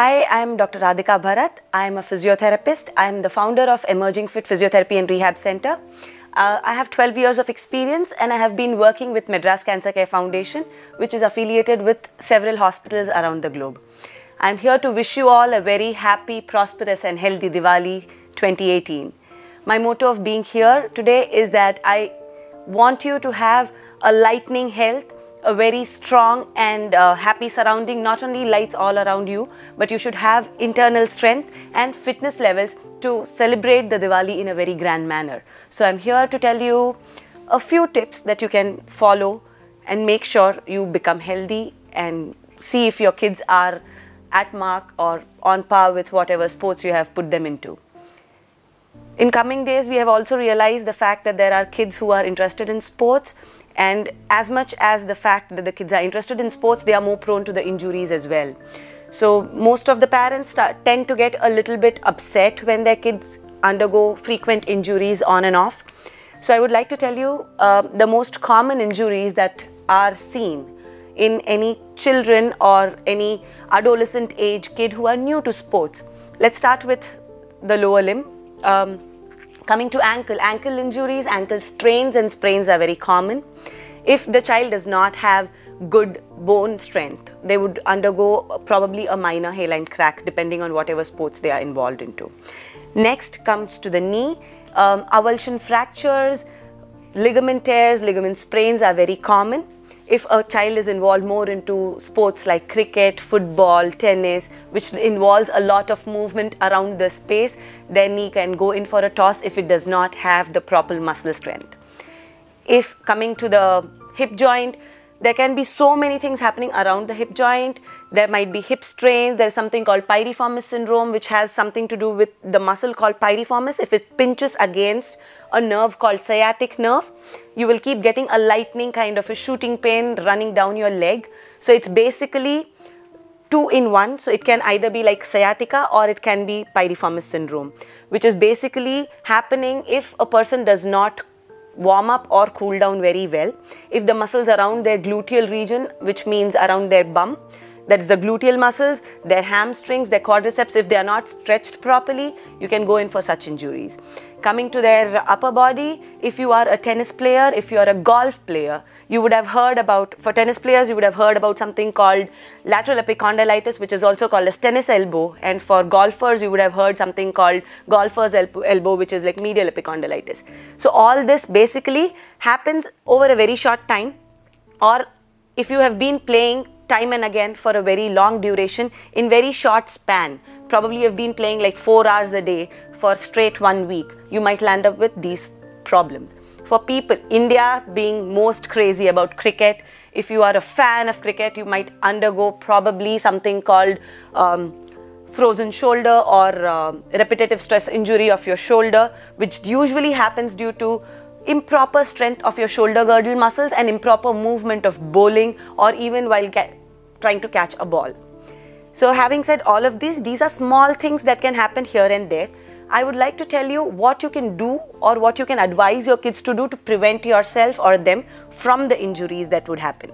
Hi, I'm Dr. Radhika Barath. I'm a physiotherapist. I'm the founder of Emerging Fit Physiotherapy and Rehab Center. I have 12 years of experience and I have been working with Madras Cancer Care Foundation, which is affiliated with several hospitals around the globe. I'm here to wish you all a very happy, prosperous and healthy Diwali 2018. My motto of being here today is that I want you to have a lightning health, a very strong and happy surrounding, not only lights all around you, but you should have internal strength and fitness levels to celebrate the Diwali in a very grand manner. So I'm here to tell you a few tips that you can follow and make sure you become healthy and see if your kids are at mark or on par with whatever sports you have put them into. In coming days, we have also realized the fact that there are kids who are interested in sports, and as much as the fact that the kids are interested in sports, they are more prone to the injuries as well. So most of the parents tend to get a little bit upset when their kids undergo frequent injuries on and off. So I would like to tell you the most common injuries that are seen in any children or any adolescent age kid who are new to sports. Let's start with the lower limb. Coming to ankle injuries, ankle strains and sprains are very common. If the child does not have good bone strength, they would undergo probably a minor hairline crack depending on whatever sports they are involved into. Next comes to the knee. Avulsion fractures, ligament tears, ligament sprains are very common. If a child is involved more into sports like cricket, football, tennis, which involves a lot of movement around the space, their knee can go in for a toss if it does not have the proper muscle strength. If coming to the hip joint, there can be so many things happening around the hip joint. There might be hip strains. There is something called piriformis syndrome, which has something to do with the muscle called piriformis. If it pinches against a nerve called sciatic nerve, you will keep getting a lightning kind of a shooting pain running down your leg. So it's basically 2 in 1. So it can either be like sciatica or it can be piriformis syndrome, which is basically happening if a person does not warm up or cool down very well. If the muscles around their gluteal region, which means around their bum, that is the gluteal muscles, their hamstrings, their quadriceps, if they are not stretched properly, you can go in for such injuries. Coming to their upper body, if you are a tennis player, if you are a golf player, you would have heard about, for tennis players, you would have heard about something called lateral epicondylitis, which is also called as tennis elbow. And for golfers, you would have heard something called golfer's elbow, which is like medial epicondylitis. So all this basically happens over a very short time, or if you have been playing time and again for a very long duration in very short span, probably you have been playing like 4 hours a day for straight 1 week, you might land up with these problems. For people, India being most crazy about cricket, if you are a fan of cricket, you might undergo probably something called frozen shoulder or repetitive stress injury of your shoulder, which usually happens due to improper strength of your shoulder girdle muscles and improper movement of bowling or even while trying to catch a ball. So having said all of these are small things that can happen here and there. I would like to tell you what you can do or what you can advise your kids to do to prevent yourself or them from the injuries that would happen.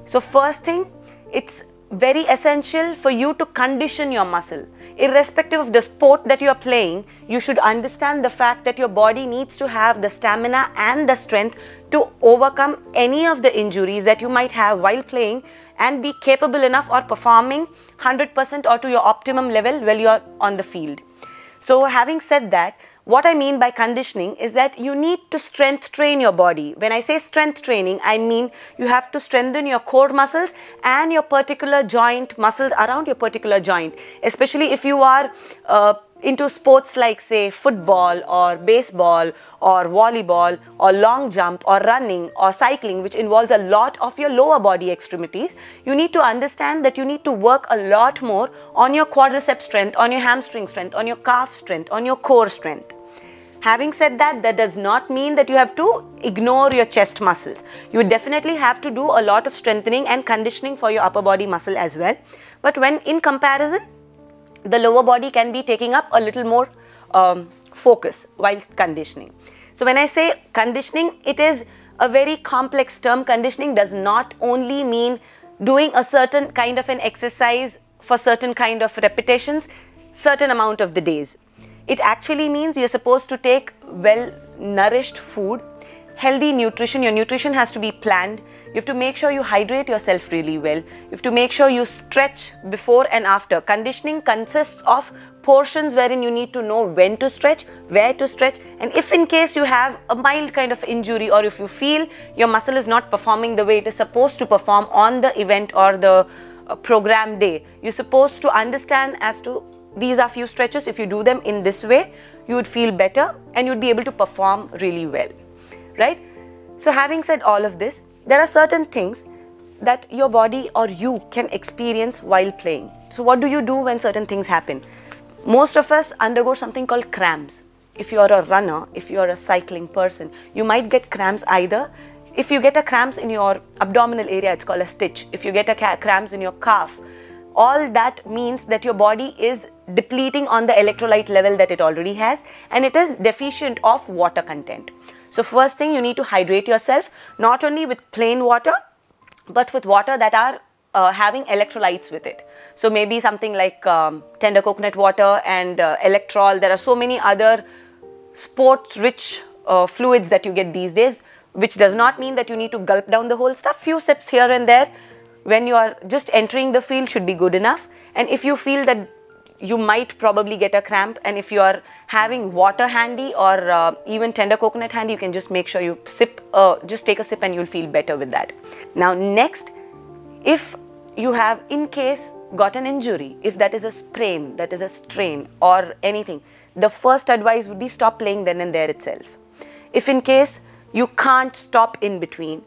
So first thing, it's very essential for you to condition your muscle. Irrespective of the sport that you are playing, you should understand the fact that your body needs to have the stamina and the strength to overcome any of the injuries that you might have while playing and be capable enough or performing 100% or to your optimum level while you are on the field. So having said that, what I mean by conditioning is that you need to strength train your body. When I say strength training, I mean you have to strengthen your core muscles and your particular joint muscles around your particular joint. Especially if you are into sports like say football or baseball or volleyball or long jump or running or cycling, which involves a lot of your lower body extremities, you need to understand that you need to work a lot more on your quadricep strength, on your hamstring strength, on your calf strength, on your core strength. Having said that, that does not mean that you have to ignore your chest muscles. You definitely have to do a lot of strengthening and conditioning for your upper body muscle as well. But when in comparison, the lower body can be taking up a little more focus while conditioning. So when I say conditioning, it is a very complex term. Conditioning does not only mean doing a certain kind of an exercise for certain kind of repetitions, certain amount of the days. It actually means you're supposed to take well nourished food, healthy nutrition. Your nutrition has to be planned. You have to make sure you hydrate yourself really well. You have to make sure you stretch before and after. Conditioning consists of portions wherein you need to know when to stretch, where to stretch, and if in case you have a mild kind of injury, or if you feel your muscle is not performing the way it is supposed to perform on the event or the program day, you're supposed to understand as to these are few stretches. If you do them in this way, you would feel better and you'd be able to perform really well, right? So having said all of this, there are certain things that your body or you can experience while playing. So what do you do when certain things happen? Most of us undergo something called cramps. If you are a runner, if you are a cycling person, you might get cramps either. If you get a cramps in your abdominal area, it's called a stitch. If you get a cramps in your calf, all that means that your body is depleting on the electrolyte level that it already has, and it is deficient of water content. So first thing, you need to hydrate yourself, not only with plain water, but with water that are having electrolytes with it. So maybe something like tender coconut water and electrol. There are so many other sport-rich fluids that you get these days, which does not mean that you need to gulp down the whole stuff. Few sips here and there when you are just entering the field should be good enough. And if you feel that you might probably get a cramp, and if you are having water handy or even tender coconut handy, you can just make sure you sip, just take a sip and you'll feel better with that. Now next, if you have in case got an injury, if that is a sprain, that is a strain or anything, the first advice would be stop playing then and there itself. If in case you can't stop in between,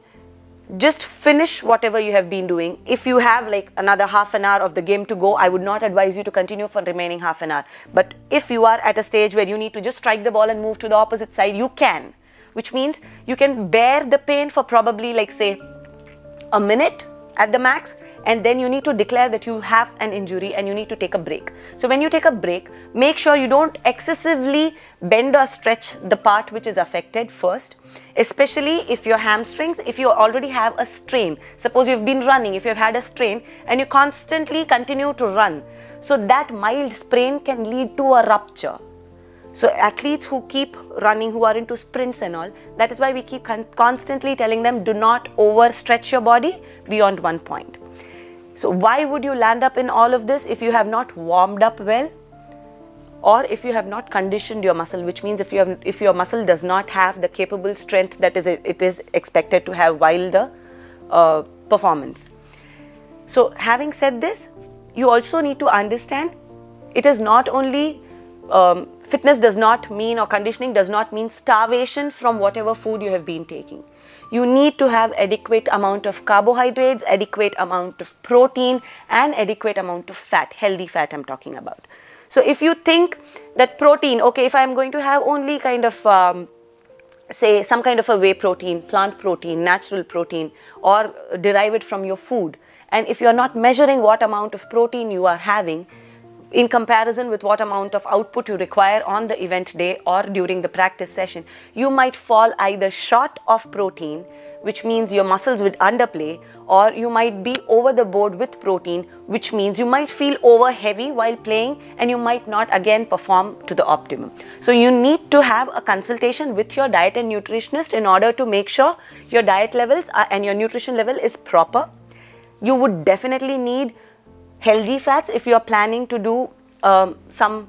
just finish whatever you have been doing. If you have like another half an hour of the game to go, I would not advise you to continue for remaining half an hour. But if you are at a stage where you need to just strike the ball and move to the opposite side, you can, which means you can bear the pain for probably like say a minute at the max, and then you need to declare that you have an injury and you need to take a break. So when you take a break, make sure you don't excessively bend or stretch the part which is affected first, especially if your hamstrings, if you already have a strain. Suppose you've been running, if you've had a strain and you constantly continue to run, so that mild sprain can lead to a rupture. So athletes who keep running, who are into sprints and all, that is why we keep constantly telling them, do not overstretch your body beyond one point. So why would you land up in all of this if you have not warmed up well, or if you have not conditioned your muscle, which means if your muscle does not have the capable strength that it is expected to have while the performance. So having said this, you also need to understand it is not only fitness does not mean, or conditioning does not mean starvation from whatever food you have been taking. You need to have adequate amount of carbohydrates, adequate amount of protein, and adequate amount of fat, healthy fat I'm talking about. So if you think that protein, okay, if I'm going to have only kind of say some kind of a whey protein, plant protein, natural protein, or derive it from your food, and if you're not measuring what amount of protein you are having in comparison with what amount of output you require on the event day or during the practice session, you might fall either short of protein, which means your muscles would underplay, or you might be over the board with protein, which means you might feel over heavy while playing and you might not again perform to the optimum. So you need to have a consultation with your diet and nutritionist in order to make sure your diet levels and your nutrition level is proper. You would definitely need healthy fats if you are planning to do some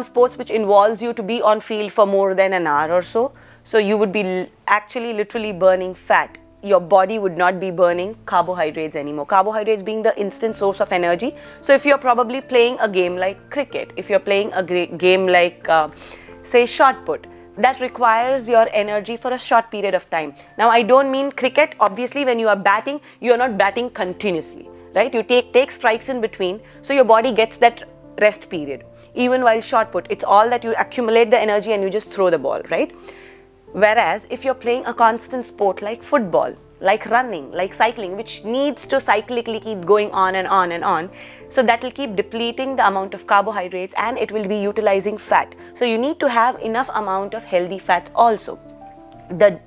sports which involves you to be on field for more than an hour or so. So you would be actually literally burning fat. Your body would not be burning carbohydrates anymore. Carbohydrates being the instant source of energy. So if you're probably playing a game like cricket, if you're playing a game like say shot put, that requires your energy for a short period of time. Now I don't mean cricket. Obviously when you are batting, you're not batting continuously, right? You take strikes in between, so your body gets that rest period. Even while shot put, it's all that you accumulate the energy and you just throw the ball, right? Whereas if you're playing a constant sport like football, like running, like cycling, which needs to cyclically keep going on and on and on, so that will keep depleting the amount of carbohydrates and it will be utilizing fat. So you need to have enough amount of healthy fats also. The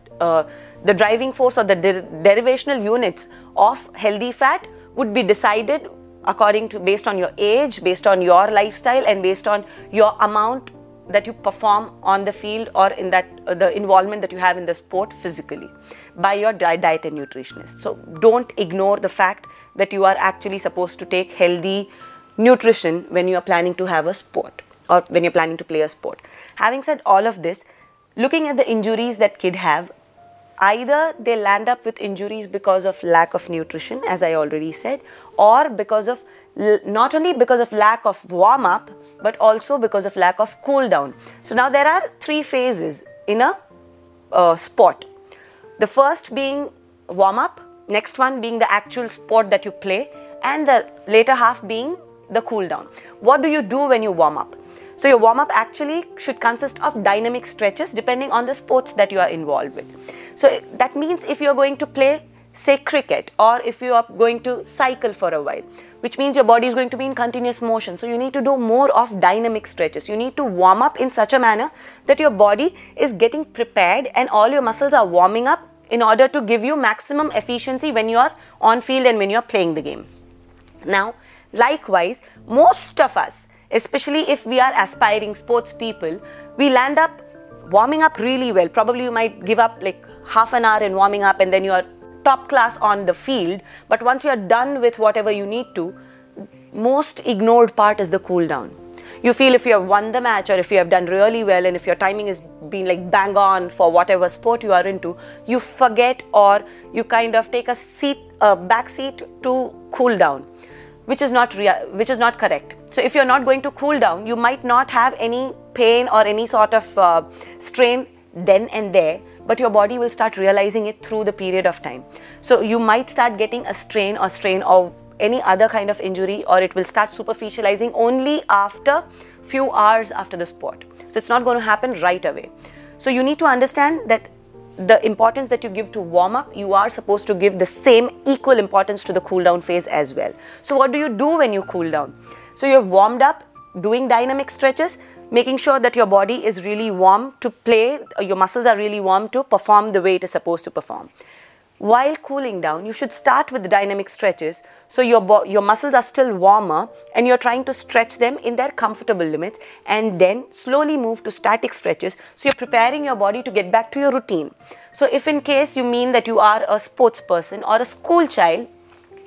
driving force or the derivational units of healthy fat would be decided based on your age, based on your lifestyle, and based on your amount that you perform on the field or in that the involvement that you have in the sport physically by your diet and nutritionist. So don't ignore the fact that you are actually supposed to take healthy nutrition when you are planning to have a sport or when you're planning to play a sport. Having said all of this, looking at the injuries that kids have, either they land up with injuries because of lack of nutrition, as I already said, or because of not only because of lack of warm-up, but also because of lack of cool-down. So now there are 3 phases in a sport. The first being warm-up, next one being the actual sport that you play, and the later half being the cool-down. What do you do when you warm up? So your warm-up actually should consist of dynamic stretches depending on the sports that you are involved with. So that means if you are going to play, say, cricket, or if you are going to cycle for a while, which means your body is going to be in continuous motion. So you need to do more of dynamic stretches. You need to warm up in such a manner that your body is getting prepared and all your muscles are warming up in order to give you maximum efficiency when you are on field and when you are playing the game. Now, likewise, most of us, especially if we are aspiring sports people, we land up warming up really well. Probably you might give up like half an hour in warming up and then you are top class on the field, but once you are done with whatever you need to, most ignored part is the cool down. You feel if you have won the match or if you have done really well and if your timing is being like bang on for whatever sport you are into, you forget or you kind of take a back seat to cool down, which is not correct. So if you're not going to cool down, you might not have any pain or any sort of strain then and there, but your body will start realizing it through the period of time. So you might start getting a strain or any other kind of injury, or it will start superficializing only after few hours after the sport. So it's not going to happen right away. So you need to understand that the importance that you give to warm up, you are supposed to give the same equal importance to the cool down phase as well. So what do you do when you cool down? So you're warmed up, doing dynamic stretches, making sure that your body is really warm to play, your muscles are really warm to perform the way it is supposed to perform. While cooling down, you should start with dynamic stretches so your muscles are still warmer and you're trying to stretch them in their comfortable limits, and then slowly move to static stretches so you're preparing your body to get back to your routine. So if in case you mean that you are a sports person or a school child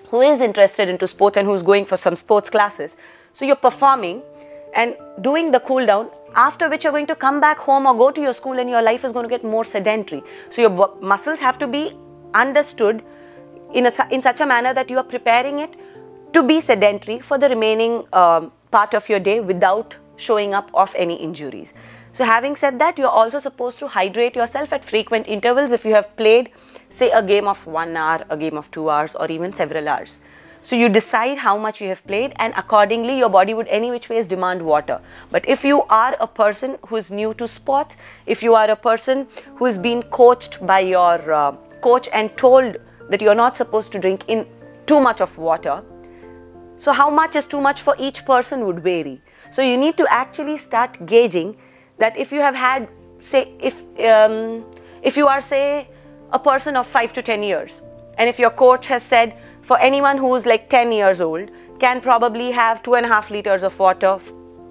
who is interested into sports and who's going for some sports classes, so you're performing and doing the cool down, after which you're going to come back home or go to your school and your life is going to get more sedentary. So your muscles have to be understood in such a manner that you are preparing it to be sedentary for the remaining part of your day without showing up of any injuries. So having said that, you're also supposed to hydrate yourself at frequent intervals if you have played, say, a game of 1 hour, a game of 2 hours, or even several hours. So you decide how much you have played, and accordingly your body would any which ways demand water. But if you are a person who is new to sports, if you are a person who is being coached by your coach and told that you're not supposed to drink in too much of water, so how much is too much for each person would vary. So you need to actually start gauging that if you have had, say, if you are, say, a person of 5 to 10 years, and if your coach has said for anyone who is like 10 years old can probably have 2.5 liters of water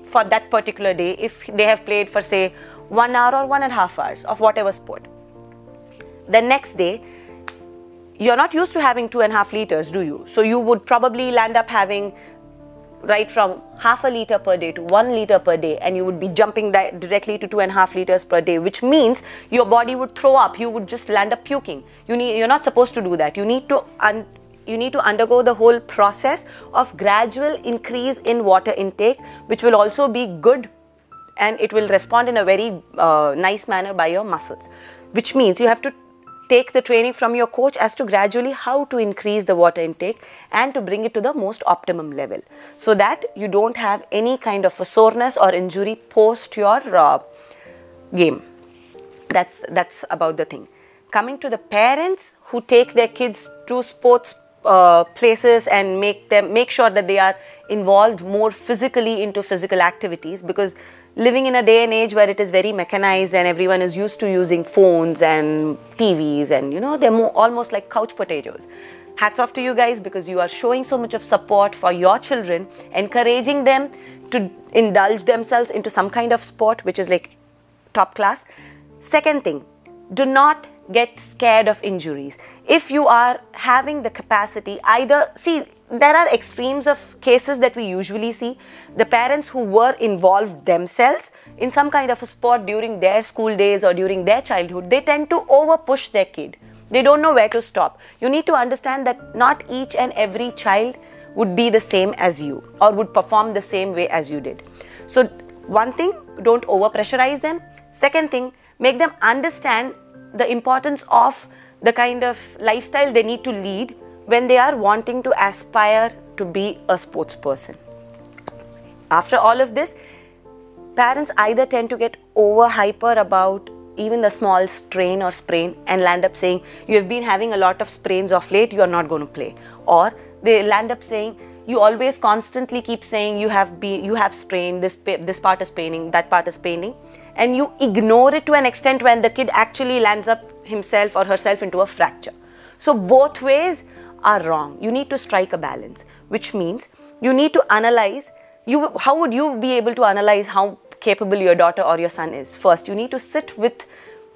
for that particular day if they have played for, say, 1 hour or 1.5 hours of whatever sport. The next day, you're not used to having 2.5 liters, do you? So you would probably land up having right from half a liter per day to 1 liter per day, and you would be jumping directly to 2.5 liters per day, which means your body would throw up. You would just land up puking. You're not supposed to do that. You need to undergo the whole process of gradual increase in water intake, which will also be good, and it will respond in a very nice manner by your muscles, which means you have to take the training from your coach as to gradually how to increase the water intake and to bring it to the most optimum level, so that you don't have any kind of a soreness or injury post your game. That's about the thing. Coming to the parents who take their kids to sports places and make sure that they are involved more physically into physical activities, because living in a day and age where it is very mechanized and everyone is used to using phones and TVs and they're almost like couch potatoes. Hats off to you guys, because you are showing so much of support for your children, encouraging them to indulge themselves into some kind of sport, which is like top class. Second thing, do not get scared of injuries. If you are having the capacity, either, see, there are extremes of cases that we usually see. The parents who were involved themselves in some kind of a sport during their school days or during their childhood, they tend to over push their kid. They don't know where to stop. You need to understand that not each and every child would be the same as you or would perform the same way as you did. So one thing, don't over pressurize them. Second thing, make them understand the importance of the kind of lifestyle they need to lead when they are wanting to aspire to be a sports person. After all of this, parents either tend to get over hyper about even the small strain or sprain and land up saying, you have been having a lot of sprains of late, you are not going to play. Or they land up saying, you always constantly keep saying you have strained, this part is paining, that part is paining. And you ignore it to an extent when the kid actually lands up himself or herself into a fracture. So both ways are wrong. You need to strike a balance, which means you need to analyze. How would you be able to analyze how capable your daughter or your son is? First, you need to sit with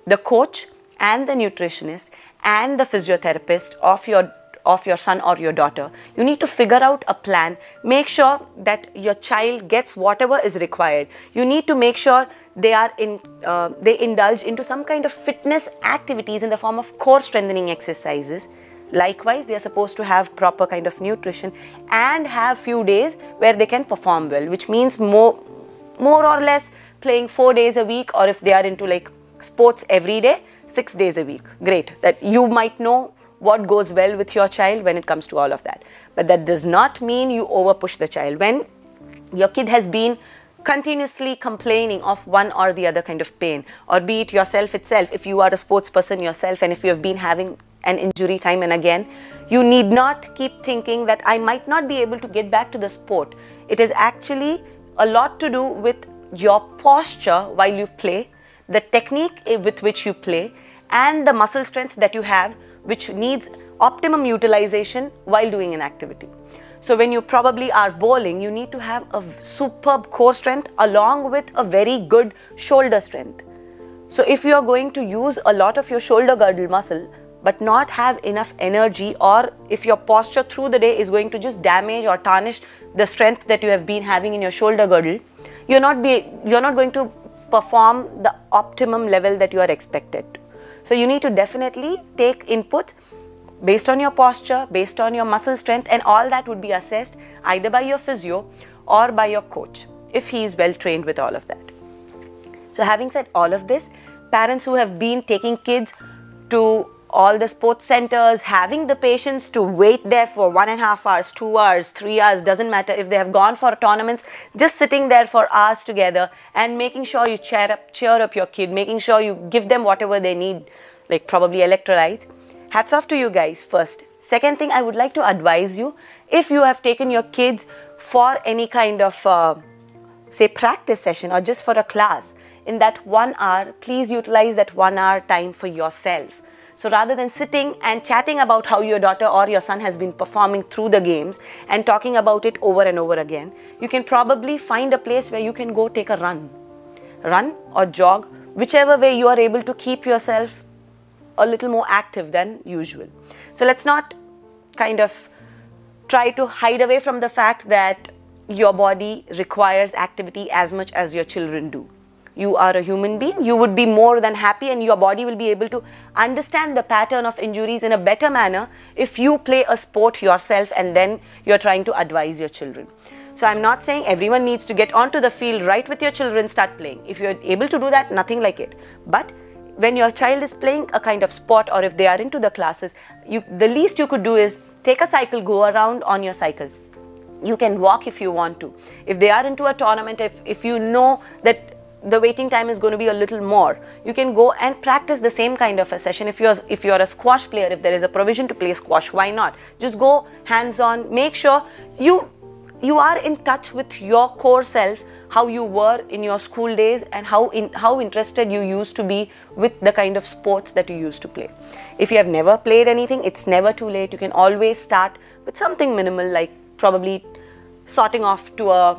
the coach and the nutritionist and the physiotherapist of your son or your daughter. You need to figure out a plan. Make sure that your child gets whatever is required. You need to make sure they indulge into some kind of fitness activities in the form of core strengthening exercises. Likewise, they are supposed to have proper kind of nutrition and have few days where they can perform well, which means more or less playing 4 days a week, or if they are into like sports every day, 6 days a week. Great. That you might know what goes well with your child when it comes to all of that. But that does not mean you over push the child. When your kid has been continuously complaining of one or the other kind of pain, or be it yourself itself, if you are a sports person yourself and if you have been having an injury time and again, you need not keep thinking that I might not be able to get back to the sport. It is actually a lot to do with your posture while you play, the technique with which you play, and the muscle strength that you have, which needs optimum utilization while doing an activity. So when you probably are bowling, you need to have a superb core strength along with a very good shoulder strength. So if you are going to use a lot of your shoulder girdle muscle but not have enough energy, or if your posture through the day is going to just damage or tarnish the strength that you have been having in your shoulder girdle, you're not going to perform the optimum level that you are expected to. So you need to definitely take input based on your posture, based on your muscle strength, and all that would be assessed either by your physio or by your coach if he is well trained with all of that. So having said all of this, parents who have been taking kids to all the sports centers, having the patience to wait there for 1.5 hours, 2 hours, 3 hours, doesn't matter. If they have gone for tournaments, just sitting there for hours together and making sure you cheer up your kid, making sure you give them whatever they need, like probably electrolytes. Hats off to you guys first. Second thing, I would like to advise you, if you have taken your kids for any kind of say practice session or just for a class, in that 1 hour, please utilize that 1 hour time for yourself. So rather than sitting and chatting about how your daughter or your son has been performing through the games and talking about it over and over again, you can probably find a place where you can go take a run or jog, whichever way you are able to keep yourself a little more active than usual. So let's not kind of try to hide away from the fact that your body requires activity as much as your children do. You are a human being, you would be more than happy and your body will be able to understand the pattern of injuries in a better manner if you play a sport yourself and then you're trying to advise your children. So I'm not saying everyone needs to get onto the field right with your children, start playing. If you're able to do that, nothing like it. But when your child is playing a kind of sport, or if they are into the classes, the least you could do is take a cycle, go around on your cycle. You can walk if you want to. If they are into a tournament, if you know that the waiting time is going to be a little more, you can go and practice the same kind of a session. If you're a squash player, if there is a provision to play squash, why not? Just go hands-on, make sure you are in touch with your core self, how you were in your school days and how interested you used to be with the kind of sports that you used to play. If you have never played anything, it's never too late. You can always start with something minimal, like probably sorting off to a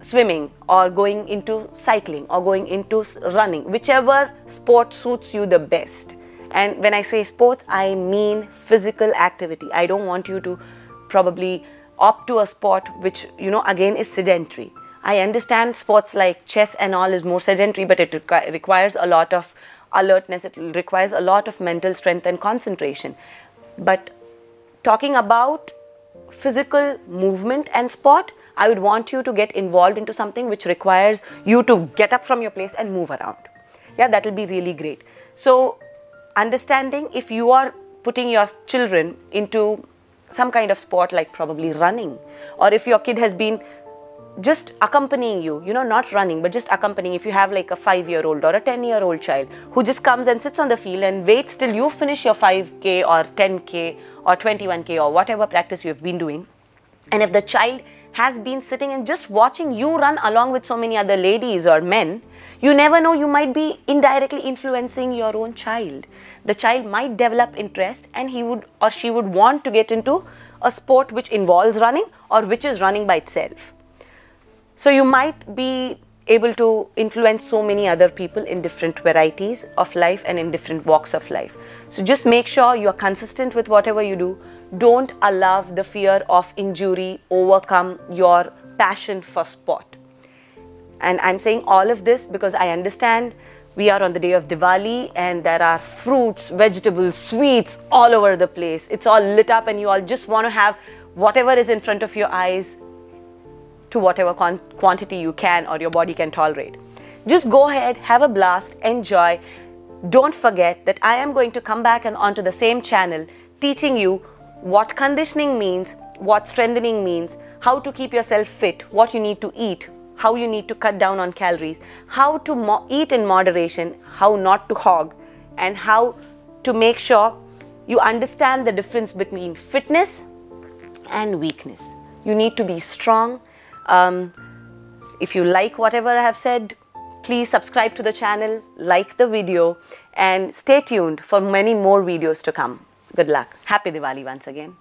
swimming or going into cycling or going into running, whichever sport suits you the best. And when I say sports, I mean physical activity. I don't want you to probably opt to a sport which, you know, again is sedentary. I understand sports like chess and all is more sedentary, but it requires a lot of alertness, it requires a lot of mental strength and concentration. But talking about physical movement and sport, I would want you to get involved into something which requires you to get up from your place and move around. Yeah, that will be really great. So understanding if you are putting your children into some kind of sport like probably running, or if your kid has been just accompanying you, you know, not running, but just accompanying. If you have like a 5-year-old or a 10-year-old child who just comes and sits on the field and waits till you finish your 5K or 10K or 21K or whatever practice you have been doing, and if the child has been sitting and just watching you run along with so many other ladies or men, you never know, you might be indirectly influencing your own child. The child might develop interest and he would or she would want to get into a sport which involves running or which is running by itself. So you might be able to influence so many other people in different varieties of life and in different walks of life. So just make sure you are consistent with whatever you do. Don't allow the fear of injury overcome your passion for sport. And I'm saying all of this because I understand we are on the day of Diwali and there are fruits, vegetables, sweets all over the place. It's all lit up and you all just want to have whatever is in front of your eyes to whatever quantity you can or your body can tolerate. Just go ahead, have a blast, enjoy. Don't forget that I am going to come back and onto the same channel teaching you what conditioning means, what strengthening means, how to keep yourself fit, what you need to eat, how you need to cut down on calories, how to eat in moderation, how not to hog, and how to make sure you understand the difference between fitness and weakness. You need to be strong. If you like whatever I have said, please subscribe to the channel, like the video, and stay tuned for many more videos to come. Good luck. Happy Diwali once again.